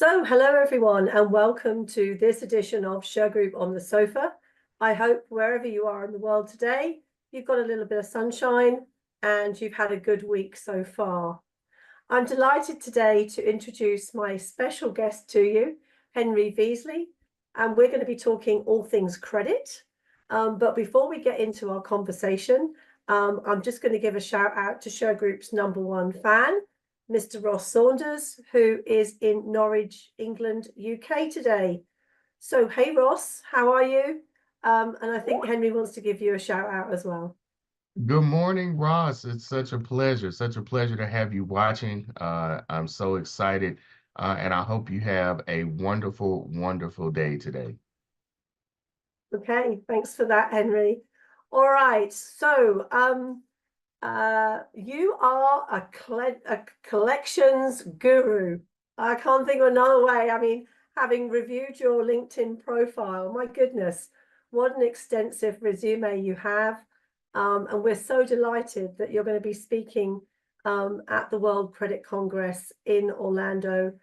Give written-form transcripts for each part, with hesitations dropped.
Hello everyone, and welcome to this edition of Shergroup on the Sofa. I hope wherever you are in the world today, you've got a little bit of sunshine and you've had a good week so far. I'm delighted today to introduce my special guest to you, Henry Veasley, and we're going to be talking all things credit. But before we get into our conversation, I'm just going to give a shout out to Shergroup's #1 fan, Mr. Ross Saunders, who is in Norwich, England, UK today. So, hey Ross, how are you? And I think Henry wants to give you a shout out as well. Good morning, Ross. It's such a pleasure to have you watching. I'm so excited, and I hope you have a wonderful, wonderful day today. Okay, thanks for that, Henry. All right, so you are a collections guru. I can't think of another way. I mean, having reviewed your LinkedIn profile, my goodness, what an extensive resume you have. And we're so delighted that you're going to be speaking at the World Credit Congress in Orlando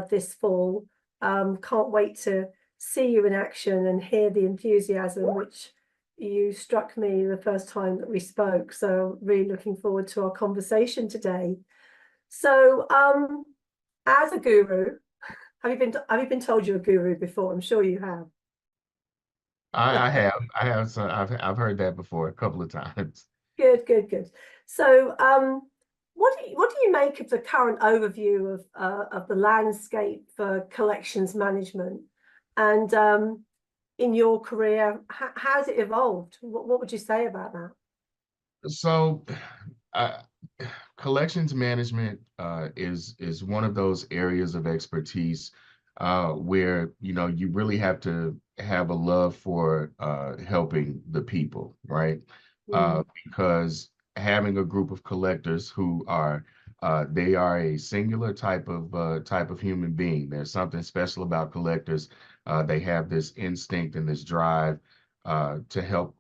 this fall. Can't wait to see you in action and hear the enthusiasm which you struck me the first time that we spoke. So really looking forward to our conversation today. So as a guru, have you been told you're a guru before? I'm sure you have. I've heard that before a couple of times. Good, good, good. So what do you make of the current overview of the landscape for collections management? And in your career, how's it evolved? What would you say about that? So, uh, collections management is one of those areas of expertise where you really have to have a love for helping the people, right? Mm. Because having a group of collectors who are they are a singular type of human being. There's something special about collectors. They have this instinct and this drive to help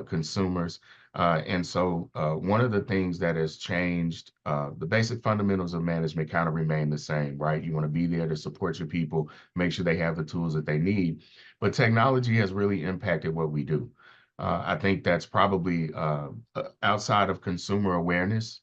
consumers. And so one of the things that has changed, the basic fundamentals of management kind of remain the same, right? You want to be there to support your people, make sure they have the tools that they need. But technology has really impacted what we do. I think that's probably outside of consumer awareness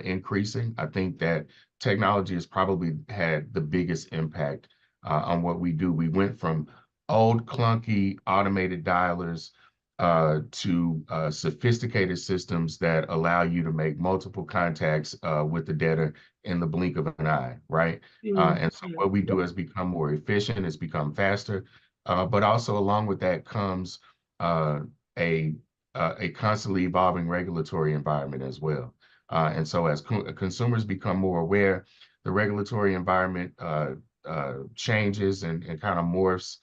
increasing. I think that technology has probably had the biggest impact on what we do. We went from old clunky automated dialers to sophisticated systems that allow you to make multiple contacts with the debtor in the blink of an eye, right? Mm. And so what we do has become more efficient, it's become faster, but also along with that comes uh, a a constantly evolving regulatory environment as well. And so as consumers become more aware, the regulatory environment changes and kind of morphs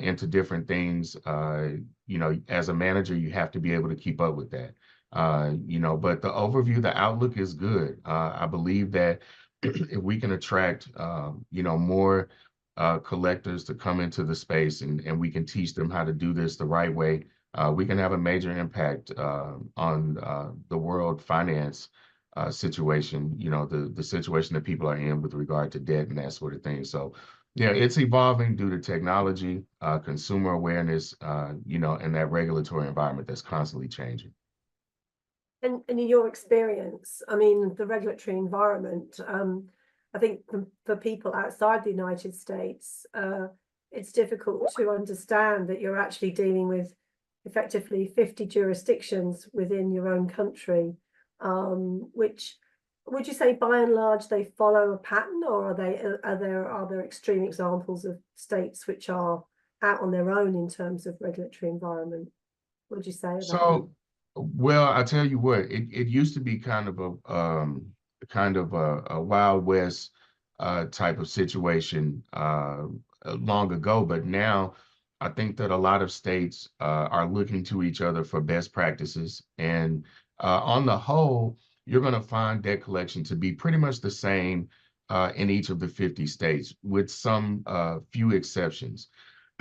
into different things. As a manager, you have to be able to keep up with that. But the overview, the outlook is good. I believe that if we can attract, more collectors to come into the space and we can teach them how to do this the right way, we can have a major impact on the world finance situation, the situation that people are in with regard to debt and that sort of thing. So, yeah, it's evolving due to technology, consumer awareness, and that regulatory environment that's constantly changing. And in your experience, I mean, the regulatory environment, I think for people outside the United States, it's difficult to understand that you're actually dealing with effectively 50 jurisdictions within your own country, which would you say by and large they follow a pattern, or are there extreme examples of states which are out on their own in terms of regulatory environment? What would you say about that? So, well, I tell you what, it used to be kind of a Wild West type of situation long ago, but now I think that a lot of states are looking to each other for best practices, and on the whole, you're going to find debt collection to be pretty much the same in each of the 50 states, with some few exceptions.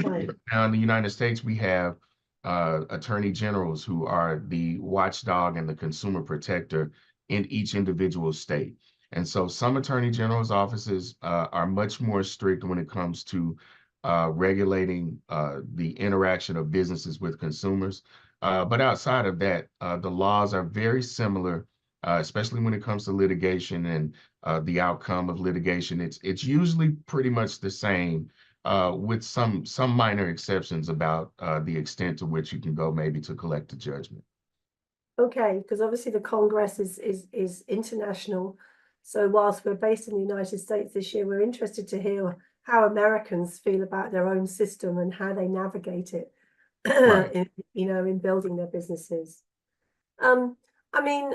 Right. Now, in the United States, we have attorney generals who are the watchdog and the consumer protector in each individual state. And so some attorney general's offices are much more strict when it comes to regulating the interaction of businesses with consumers. But outside of that, the laws are very similar, especially when it comes to litigation and the outcome of litigation. It's usually pretty much the same, with some minor exceptions about the extent to which you can go maybe to collect a judgment. Okay, because obviously the Congress is international. So whilst we're based in the United States this year, we're interested to hear how Americans feel about their own system and how they navigate it, Right. in building their businesses. Um, I mean,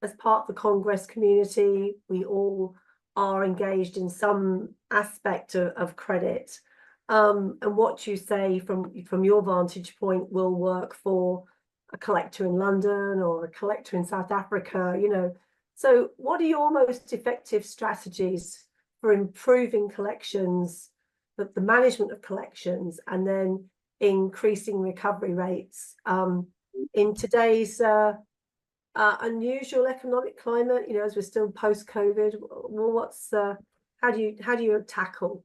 as part of the Congress community, we all are engaged in some aspect of credit. And what you say from your vantage point will work for a collector in London or a collector in South Africa, So what are your most effective strategies for improving collections, the management of collections, and then increasing recovery rates in today's unusual economic climate, as we're still post-COVID? Well, how do you tackle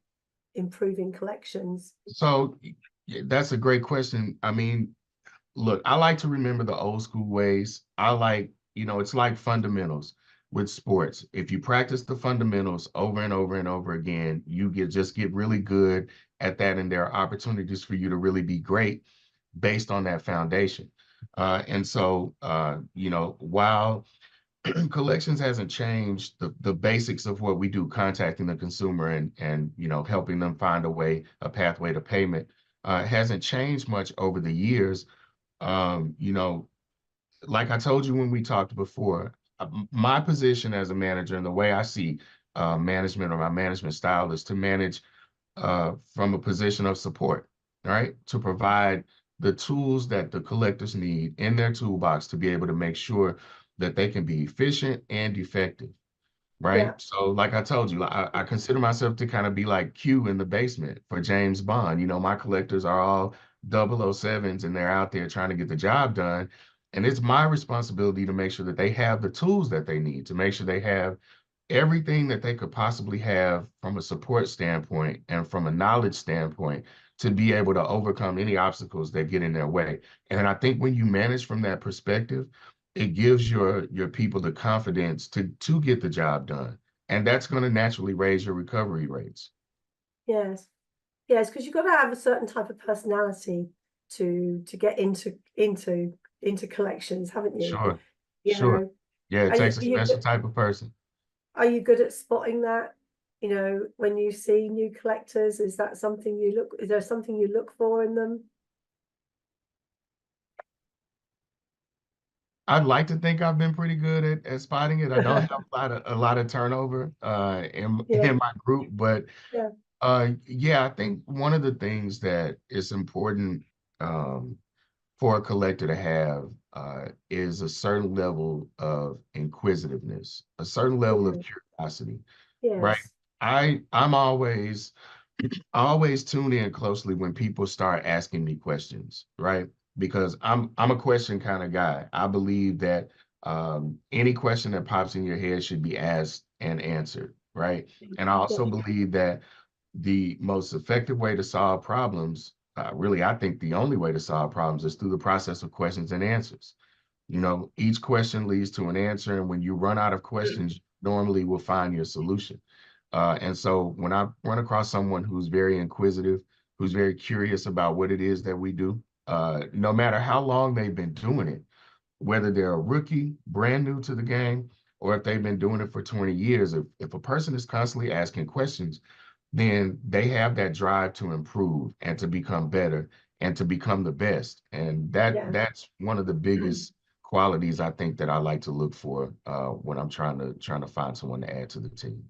improving collections? So that's a great question. I mean, look, I like to remember the old school ways. I like, it's like fundamentals with sports. If you practice the fundamentals over and over and over again, you just get really good at that, and there are opportunities for you to really be great based on that foundation. And so, while collections hasn't changed, the basics of what we do, contacting the consumer and helping them find a pathway to payment, hasn't changed much over the years. um, you know, like I told you when we talked before, my position as a manager and the way I see management, or my management style, is to manage from a position of support, right? To provide the tools that the collectors need in their toolbox to be able to make sure that they can be efficient and effective. Right. Yeah, So, like I told you, I consider myself to kind of be like Q in the basement for James Bond. My collectors are all 007s, and they're out there trying to get the job done. And it's my responsibility to make sure that they have the tools that they need, to make sure they have everything that they could possibly have from a support standpoint and from a knowledge standpoint, to be able to overcome any obstacles that get in their way. And I think when you manage from that perspective, it gives your people the confidence to get the job done. And that's going to naturally raise your recovery rates. yes, because you've got to have a certain type of personality to get into collections, haven't you? Sure. You Sure. know, Yeah, it are you, takes a are you special good, type of person. are you good at spotting that? When you see new collectors, is there something you look for in them? I'd like to think I've been pretty good at spotting it. I don't have a lot of turnover in Yeah, in my group, but yeah, yeah, I think one of the things that is important um, for a collector to have is a certain level of inquisitiveness, a certain level of yeah, curiosity, right? yes, I always tune in closely when people start asking me questions, right? Because I'm a question kind of guy. I believe that any question that pops in your head should be asked and answered, right? And I yeah, also believe that the most effective way to solve problems, really, I think the only way to solve problems, is through the process of questions and answers. Each question leads to an answer, and when you run out of questions, you normally will find your solution. And so when I run across someone who's very inquisitive, who's very curious about what it is that we do, no matter how long they've been doing it, whether they're a rookie, brand new to the game, or if they've been doing it for 20 years, if a person is constantly asking questions, then they have that drive to improve and to become better and to become the best. And yeah, that's one of the biggest qualities I think that I like to look for when I'm trying to find someone to add to the team.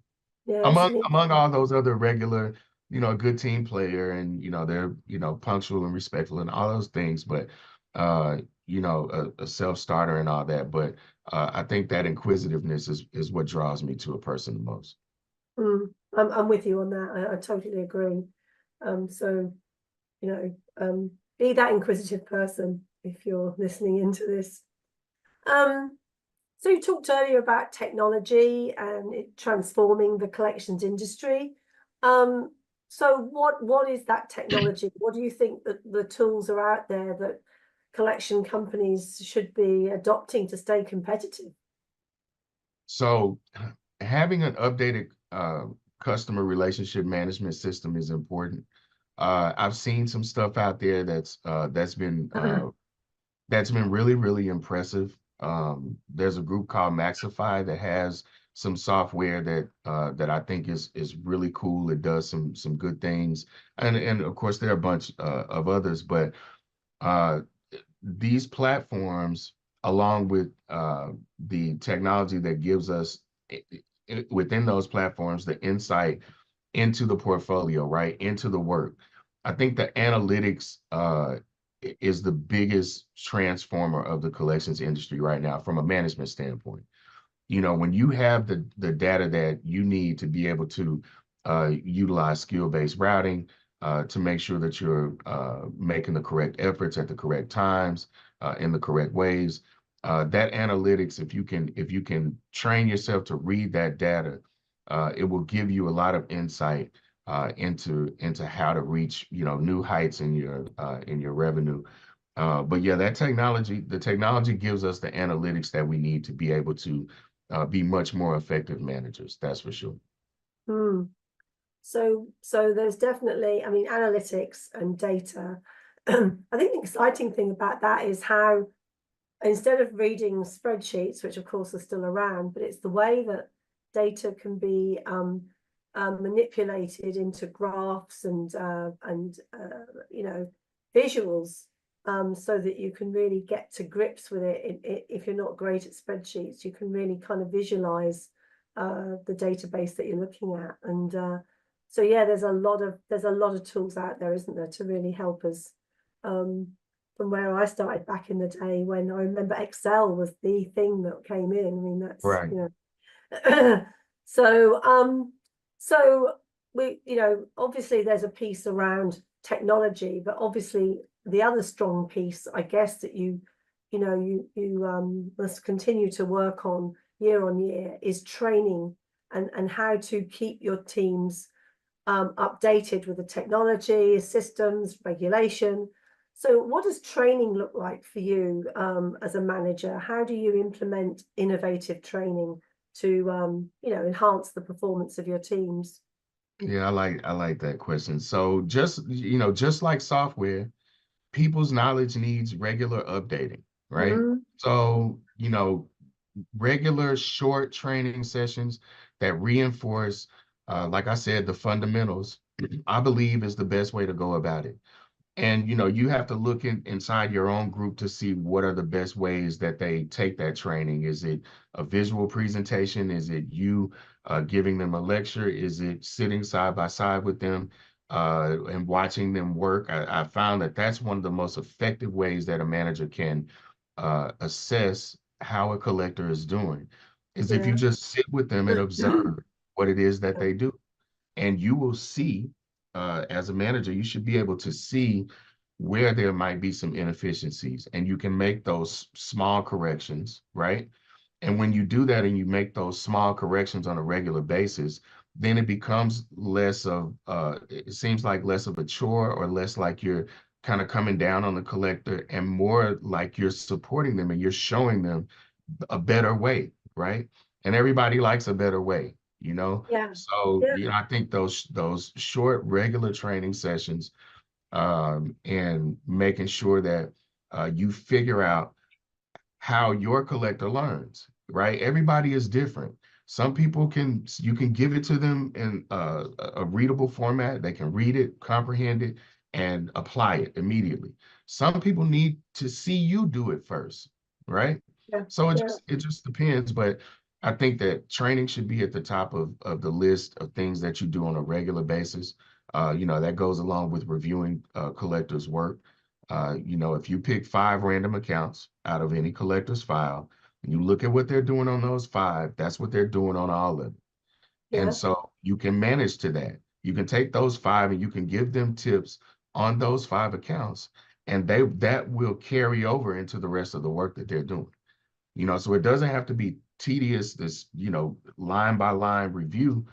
yes. Among all those other regular, a good team player, and they're punctual and respectful and all those things, but uh, a self-starter and all that. But I think that inquisitiveness is what draws me to a person the most. I'm with you on that. I totally agree. So be that inquisitive person if you're listening into this. Um, So you talked earlier about technology and it transforming the collections industry. So what is that technology? What do you think that the tools are out there that collection companies should be adopting to stay competitive? So having an updated customer relationship management system is important. I've seen some stuff out there that's been really, really impressive. There's a group called Maxify that has some software that I think is really cool. It does some good things, and of course there are a bunch of others, but uh, these platforms, along with the technology that gives us within those platforms the insight into the portfolio, right, into the work. I think the analytics is the biggest transformer of the collections industry right now from a management standpoint. You know, when you have the data that you need to be able to utilize skill-based routing to make sure that you're making the correct efforts at the correct times in the correct ways. That analytics, if you can train yourself to read that data, it will give you a lot of insight into how to reach, you know, new heights in your revenue. But yeah, the technology gives us the analytics that we need to be able to be much more effective managers. That's for sure. Hmm. So there's definitely, I mean, analytics and data. I think the exciting thing about that is how instead of reading spreadsheets, which of course are still around, but it's the way that data can be manipulated into graphs and you know, visuals, so that you can really get to grips with it. If you're not great at spreadsheets, you can really kind of visualize the database that you're looking at. And so yeah, there's a lot of tools out there, isn't there, to really help us. From where I started back in the day, when I remember Excel was the thing that came in. I mean, that's, Right. you know. So we, you know, obviously there's a piece around technology, but obviously the other strong piece, I guess, that you know, you must continue to work on year is training and how to keep your teams updated with the technology, systems, regulation. So what does training look like for you as a manager? How do you implement innovative training to you know, enhance the performance of your teams? Yeah, I like that question. So just, you know, just like software, people's knowledge needs regular updating, right? Mm, So, you know, regular short training sessions that reinforce, like I said, the fundamentals, I believe is the best way to go about it. And you know, you have to look inside your own group to see what are the best ways that they take that training. Is it a visual presentation? Is it you giving them a lecture? Is it sitting side by side with them and watching them work? I found that that's one of the most effective ways that a manager can assess how a collector is doing, is if you yeah. just sit with them and observe what it is that they do. And you will see, as a manager, you should be able to see where there might be some inefficiencies, and you can make those small corrections, right? And when you do that and you make those small corrections on a regular basis, then it becomes less of, it seems like less of a chore or less like you're kind of coming down on the collector and more like you're supporting them and you're showing them a better way, right? And everybody likes a better way, you know? Yeah, So, yeah, you know, I think those short regular training sessions and making sure that you figure out how your collector learns, right? Everybody is different. Some people you can give it to them in a readable format. They can read it, comprehend it, and apply it immediately. Some people need to see you do it first, right? yeah, So yeah, it just depends. But I think that training should be at the top of the list of things that you do on a regular basis. You know, that goes along with reviewing collectors' work. You know, if you pick 5 random accounts out of any collector's file, and you look at what they're doing on those 5, that's what they're doing on all of them. And yeah. so you can manage to that. You can take those 5 and you can give them tips on those 5 accounts, and that will carry over into the rest of the work that they're doing. So it doesn't have to be tedious, this, line by line review.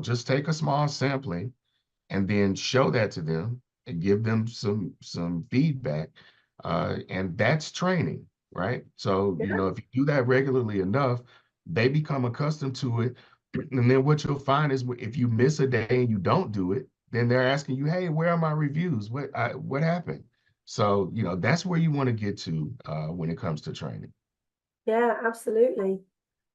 Just take a small sampling and then show that to them and give them some feedback. And that's training, right? So, Yeah. if you do that regularly enough, they become accustomed to it. And then what you'll find is if you miss a day and you don't do it, then they're asking you, hey, where are my reviews? What happened? So, that's where you want to get to when it comes to training. Yeah, absolutely.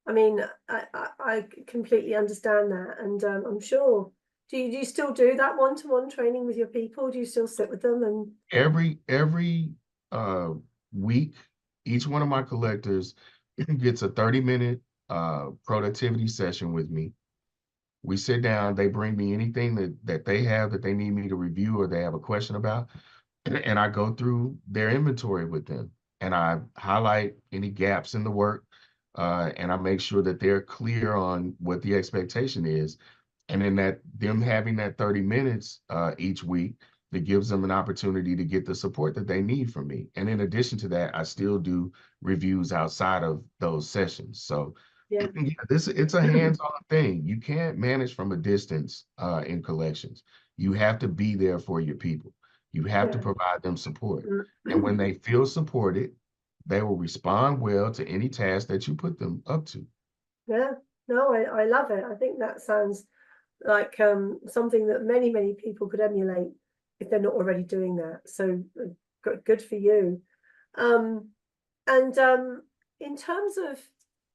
I mean, I completely understand that, and I'm sure. Do you still do that one-to-one training with your people? Do you still sit with them and? Every uh, week, each one of my collectors gets a 30-minute productivity session with me. We sit down, they bring me anything that they have that they need me to review or they have a question about, and I go through their inventory with them and I highlight any gaps in the work, and I make sure that they're clear on what the expectation is. And then them having that 30 minutes each week, that gives them an opportunity to get the support that they need from me. And in addition to that, I still do reviews outside of those sessions. So Yeah. yeah, it's a hands-on thing. You can't manage from a distance in collections. You have to be there for your people. You have to Yeah. provide them support. And when they feel supported, they will respond well to any task that you put them up to. Yeah. No, I love it. I think that sounds like something that many people could emulate if they're not already doing that. So good for you. Um, and in terms of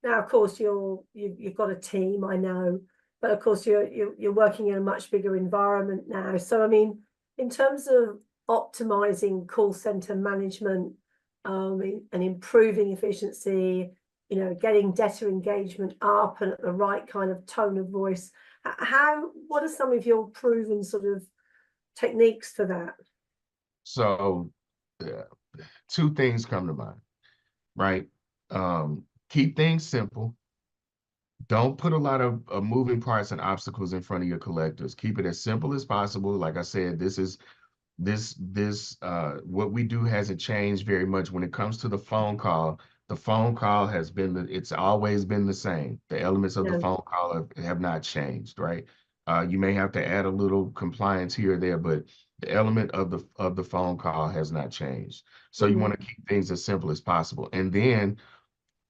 now, of course, you've got a team, I know, but of course you're working in a much bigger environment now. So I mean, in terms of optimizing call center management, and improving efficiency, getting debtor engagement up and at the right kind of tone of voice, what are some of your proven sort of techniques for that? So uh, two things come to mind, right? Keep things simple. Don't put a lot of moving parts and obstacles in front of your collectors. Keep it as simple as possible. Like I said, what we do hasn't changed very much when it comes to the phone call. The phone call it's always been the same. The elements of the Yeah. phone call have not changed, right? You may have to add a little compliance here or there, but the element of the phone call has not changed. So you Mm. want to keep things as simple as possible. And then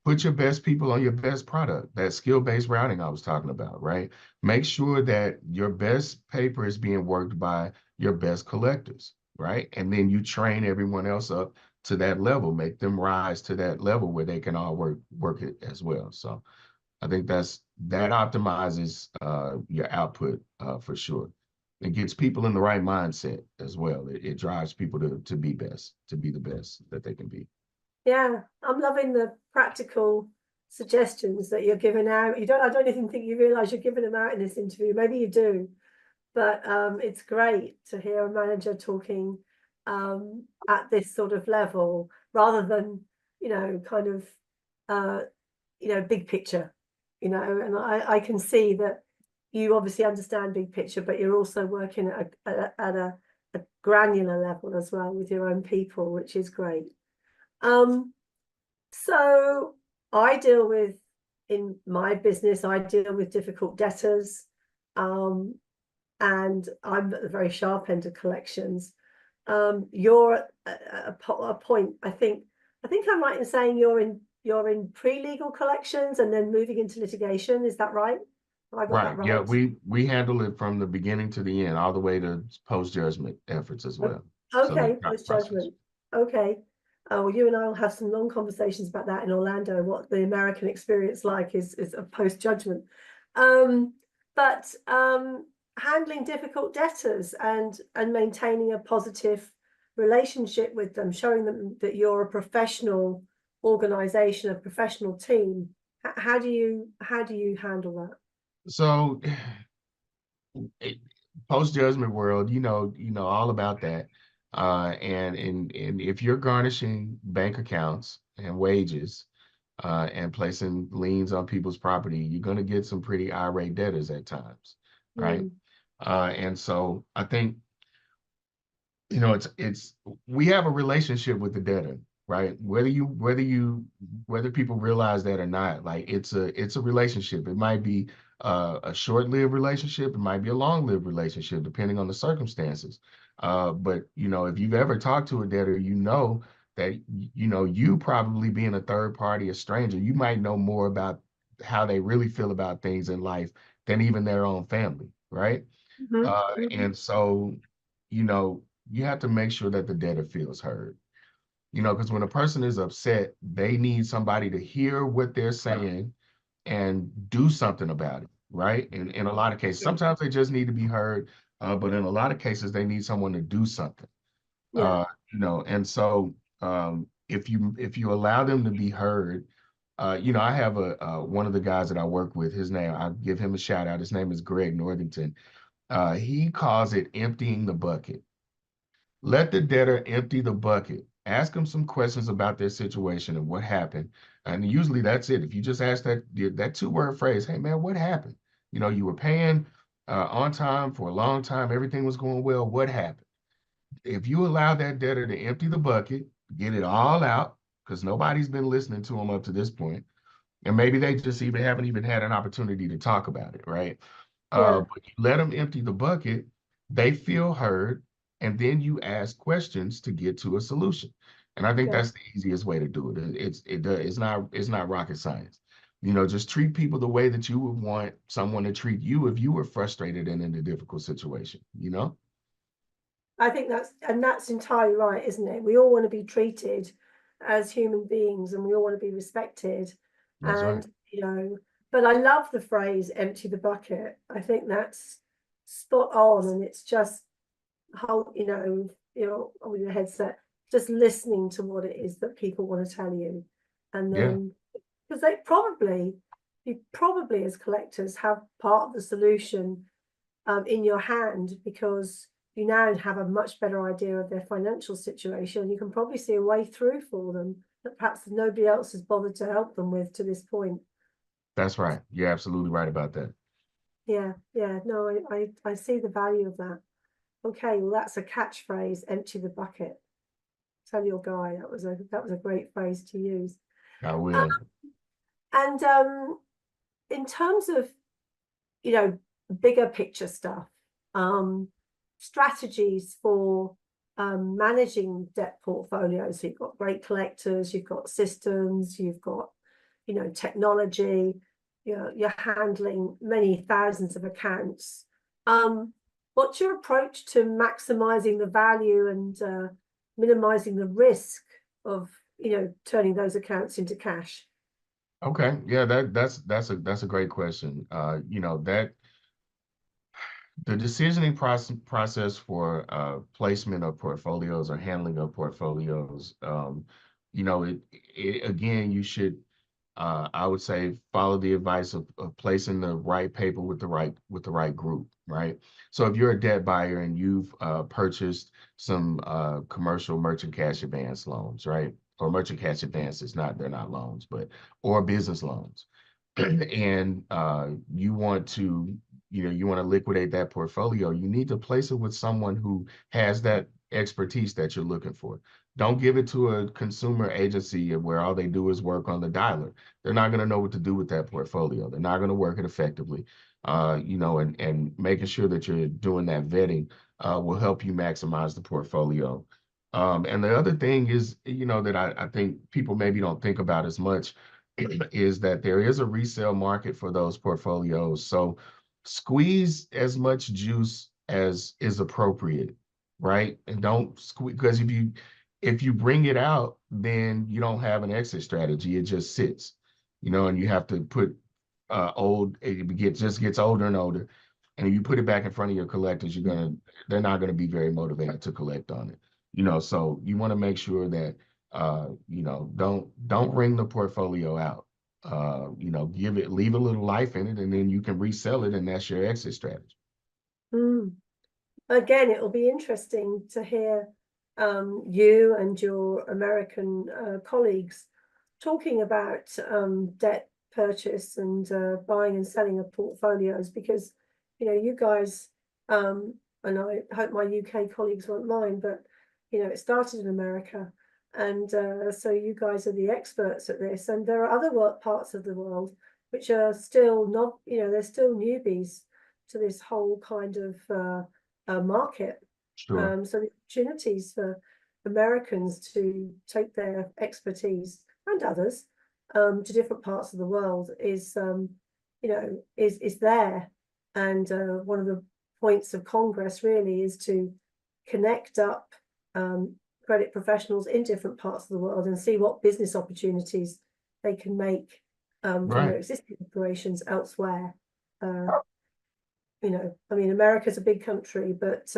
put your best people on your best product, that skill-based routing I was talking about, right? Make sure that your best paper is being worked by your best collectors, right? And then you train everyone else up to that level, make them rise to that level where they can all work it as well. So I think that optimizes your output for sure. It gets people in the right mindset as well. It drives people to be the best that they can be. Yeah, I'm loving the practical suggestions that you're giving out. I don't even think you realize you're giving them out in this interview. Maybe you do, but it's great to hear a manager talking at this sort of level rather than, kind of, uh, big picture, and I can see that you obviously understand big picture, but you're also working at a granular level as well with your own people, which is great. Um, so in my business, I deal with difficult debtors. Um, and I'm at the very sharp end of collections. You're at a point, I think I'm right in saying you're in pre-legal collections and then moving into litigation. Is that right? Have I got that Right. Yeah, right? we handle it from the beginning to the end, all the way to post-judgment efforts as well. So the Okay, entire post process. judgment. Okay. Well, you and I will have some long conversations about that in Orlando. What the American experience like is a post judgment, um, but handling difficult debtors and maintaining a positive relationship with them, showing them that you're a professional organization, a professional team. How do you handle that? So post-judgment world, you know all about that. And if you're garnishing bank accounts and wages, and placing liens on people's property, you're going to get some pretty irate debtors at times, right? Mm, And so I think, it's we have a relationship with the debtor. right? Whether people realize that or not, like it's a relationship. It might be a short-lived relationship, it might be a long-lived relationship, depending on the circumstances. But if you've ever talked to a debtor, you know that you probably being a third party, a stranger, you might know more about how they really feel about things in life than even their own family, right? Mhm, mhm. And so, you have to make sure that the debtor feels heard. Because when a person is upset, they need somebody to hear what they're saying and do something about it, right? In a lot of cases, sometimes they just need to be heard, but in a lot of cases, they need someone to do something. Yeah, And so if you allow them to be heard, I have one of the guys that I work with, his name, I'll give him a shout out. His name is Greg Northington. He calls it emptying the bucket. Let the debtor empty the bucket. Ask them some questions about their situation and what happened. And usually that's it. If you just ask that two-word phrase, hey man, what happened? You were paying on time for a long time, everything was going well. What happened? If you allow that debtor to empty the bucket, get it all out, because nobody's been listening to them up to this point, and maybe they just even haven't even had an opportunity to talk about it, right? yeah, But you let them empty the bucket, they feel heard, and then you ask questions to get to a solution. And I think yeah. that's the easiest way to do it. It's not rocket science. Just treat people the way that you would want someone to treat you if you were frustrated and in a difficult situation. I think that's entirely right, isn't it? We all want to be treated as human beings, and we all want to be respected. That's right. And but I love the phrase "empty the bucket." I think that's spot on, and it's just how with your headset, just listening to what it is that people want to tell you, and Yeah, then because you probably as collectors have part of the solution in your hand, because you now have a much better idea of their financial situation. You can probably see a way through for them that perhaps nobody else has bothered to help them with to this point. that's right. You're absolutely right about that. Yeah, yeah. No, I see the value of that. Okay, well that's a catchphrase, empty the bucket. Tell your guy that was a great phrase to use. I Uh, will. and in terms of bigger picture stuff, um, strategies for managing debt portfolios. So you've got great collectors, you've got systems, you've got technology. You're handling many thousands of accounts. What's your approach to maximizing the value and minimizing the risk of turning those accounts into cash? Okay. Yeah, that's a great question. That the decisioning process for placement of portfolios or handling of portfolios, again, you should, I would say, follow the advice of placing the right paper with the right group, right? So if you're a debt buyer and you've purchased some commercial merchant cash advance loans, right? Or merchant cash advances, they're not loans, or business loans. And you want to liquidate that portfolio, you need to place it with someone who has that expertise that you're looking for. Don't give it to a consumer agency where all they do is work on the dialer. They're not going to know what to do with that portfolio. They're not going to work it effectively. And making sure that you're doing that vetting will help you maximize the portfolio. And the other thing is, that I think people maybe don't think about as much is that there is a resale market for those portfolios. So squeeze as much juice as is appropriate, right? And don't squeeze, because if you bring it out, then you don't have an exit strategy. It just sits, and you have to put just gets older and older. And if you put it back in front of your collectors, they're not gonna be very motivated to collect on it. So you want to make sure that don't wring the portfolio out. Leave a little life in it, and then you can resell it, and that's your exit strategy. Mm. Again, it'll be interesting to hear you and your American colleagues talking about debt purchase and buying and selling of portfolios, because you guys, and I hope my UK colleagues won't mind, but it started in America, And so you guys are the experts at this, and there are other parts of the world which are still not, they're still newbies to this whole kind of market. Sure. So the opportunities for Americans to take their expertise and others to different parts of the world is there. And one of the points of Congress really is to connect up credit professionals in different parts of the world and see what business opportunities they can make from their existing operations elsewhere. I mean, America's a big country, but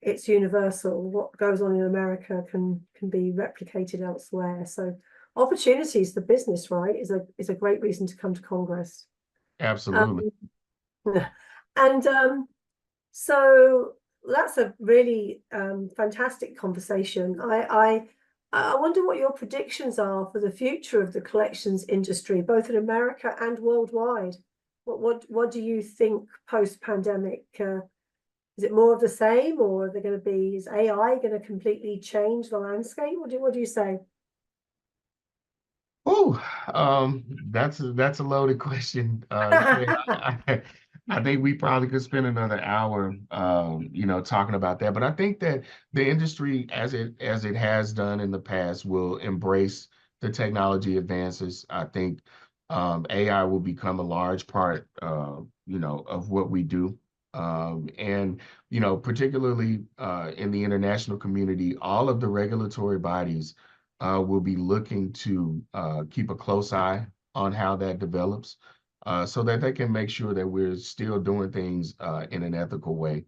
it's universal. What goes on in America can be replicated elsewhere. So opportunities for business, right, is a great reason to come to Congress. Absolutely. And so that's a really fantastic conversation. I wonder what your predictions are for the future of the collections industry, both in America and worldwide. What do you think post-pandemic? Is it more of the same, or are there going to be, is AI going to completely change the landscape? What do you say? Oh, that's a loaded question. I think we probably could spend another hour, talking about that. But I think that the industry, as it has done in the past, will embrace the technology advances. I think AI will become a large part, of what we do. And particularly in the international community, all of the regulatory bodies will be looking to keep a close eye on how that develops, so that they can make sure that we're still doing things in an ethical way,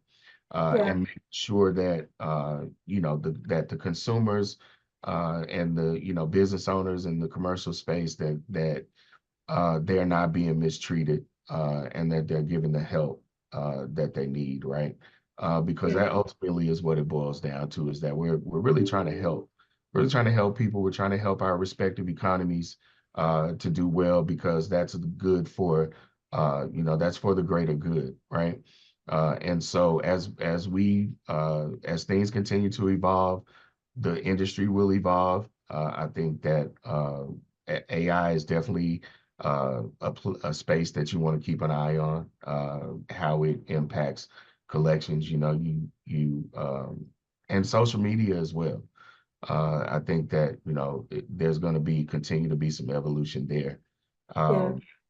and make sure that that the consumers and the business owners in the commercial space that they're not being mistreated, and that they're given the help that they need, right? Because that ultimately is what it boils down to, is that we're really trying to help. We're trying to help people. We're trying to help our respective economies to do well, because that's good for, that's for the greater good, right? And so as things continue to evolve, the industry will evolve. I think that AI is definitely a space that you want to keep an eye on, how it impacts collections, and social media as well. I think that, there's going to continue to be some evolution there.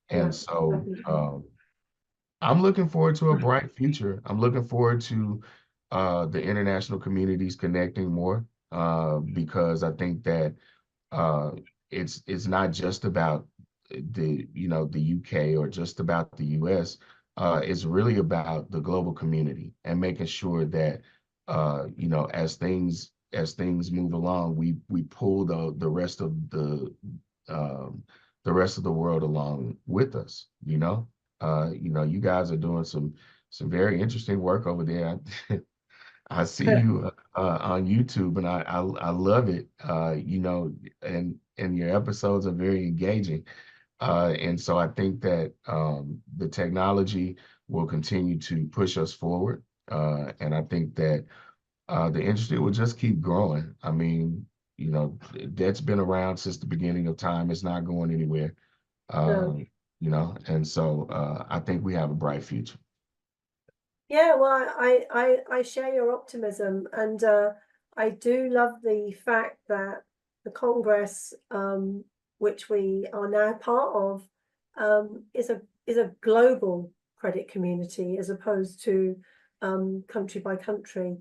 And so I'm looking forward to a bright future. I'm looking forward to the international communities connecting more, because I think that it's not just about the UK or just about the US. It's really about the global community, and making sure that as things move along, we pull the rest of the rest of the world along with us. You guys are doing some very interesting work over there. I see you on YouTube, and I love it. And your episodes are very engaging. And so I think that the technology will continue to push us forward. And I think that the industry will just keep growing. I mean, that's been around since the beginning of time. It's not going anywhere. And so I think we have a bright future. Yeah, well, I share your optimism, and I do love the fact that the Congress, which we are now part of, is a global credit community as opposed to country by country.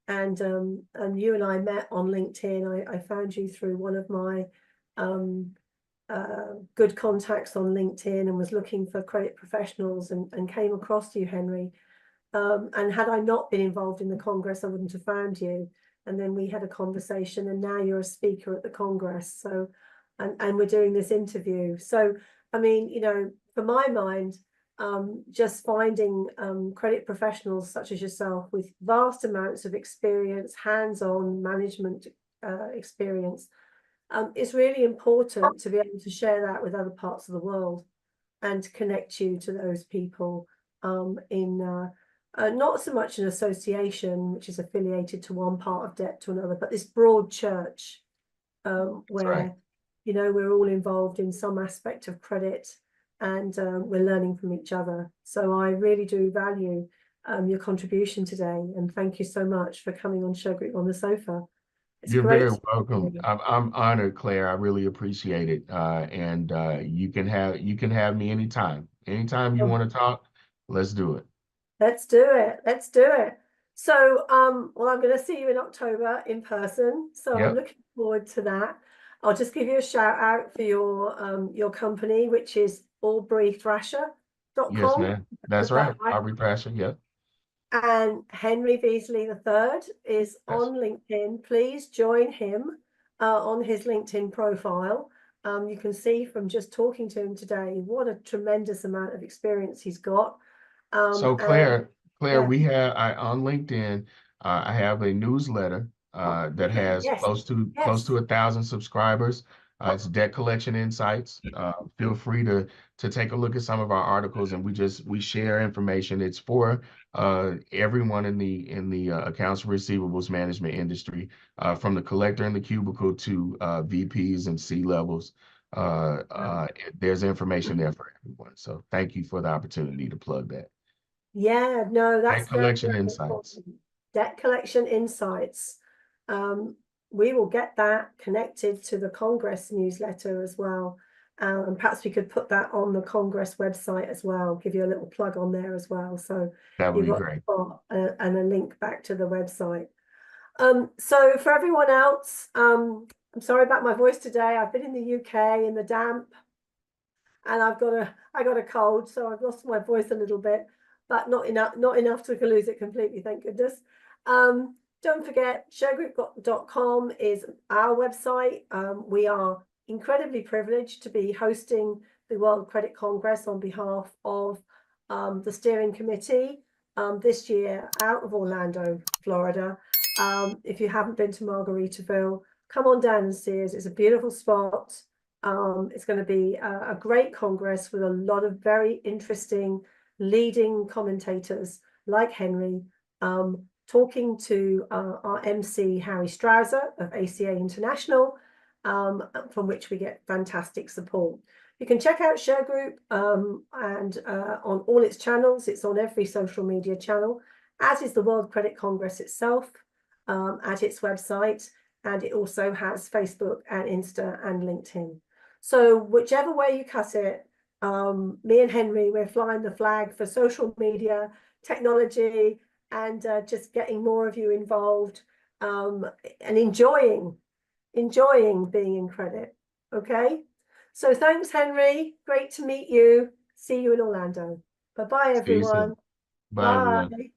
And you and I met on LinkedIn. I found you through one of my good contacts on LinkedIn, and was looking for credit professionals, and came across you, Henry. And had I not been involved in the Congress, I wouldn't have found you. And then we had a conversation, and now you're a speaker at the Congress. So, and we're doing this interview. So, I mean, for my mind, just finding credit professionals such as yourself with vast amounts of experience, hands-on management experience, is really important to be able to share that with other parts of the world, and to connect you to those people in not so much an association which is affiliated to one part of debt to another, but this broad church where, right. you know, we're all involved in some aspect of credit, and we're learning from each other. So I really do value your contribution today, and thank you so much for coming on Shergroup on the Sofa. It's You're great very to welcome. meet you. I'm honored, Claire. I really appreciate it. And you can have me anytime. Anytime you Oh, want to talk, let's do it. let's do it. Let's do it. So, well, I'm going to see you in October in person. So I'm Yep. looking forward to that. I'll just give you a shout out for your company, which is Yes, aubreythrasher.com. ma'am. That's Is that right. right? Aubrey Thrasher. Yep. And Henry Veasley III is Yes. on LinkedIn. Please join him on his LinkedIn profile. You can see from just talking to him today what a tremendous amount of experience he's got. So And Claire, yeah, on LinkedIn, I have a newsletter oh, that okay, has yes, close to yes. 1,000 subscribers. It's Debt Collection Insights. Feel free to take a look at some of our articles, and we share information. It's for everyone in the accounts receivables management industry, from the collector in the cubicle to VPs and C levels. There's information there for everyone. So thank you for the opportunity to plug that. Yeah, no, Debt that's very, collection very insights. important. Debt collection insights. We will get that connected to the Congress newsletter as well. And perhaps we could put that on the Congress website as well, give you a little plug on there as well. So That would you've be got great. and a link back to the website. So for everyone else, I'm sorry about my voice today. I've been in the UK in the damp, and I got a cold, so I've lost my voice a little bit, but not enough to lose it completely, thank goodness. Don't forget, shergroup.com is our website. We are incredibly privileged to be hosting the World Credit Congress on behalf of the steering committee this year out of Orlando, Florida. If you haven't been to Margaritaville, come on down and see us. It's a beautiful spot. It's going to be a great Congress with a lot of very interesting leading commentators like Henry, talking to our MC, Harry Strouser of ACA International, from which we get fantastic support. You can check out Shergroup and on all its channels. It's on every social media channel, as is the World Credit Congress itself at its website. And it also has Facebook and Insta and LinkedIn. So whichever way you cut it, me and Henry, we're flying the flag for social media, technology, and just getting more of you involved and enjoying being in credit. Okay. So thanks, Henry. Great to meet you. See you in Orlando. Bye-bye, See you everyone. soon. Bye, everyone. Bye.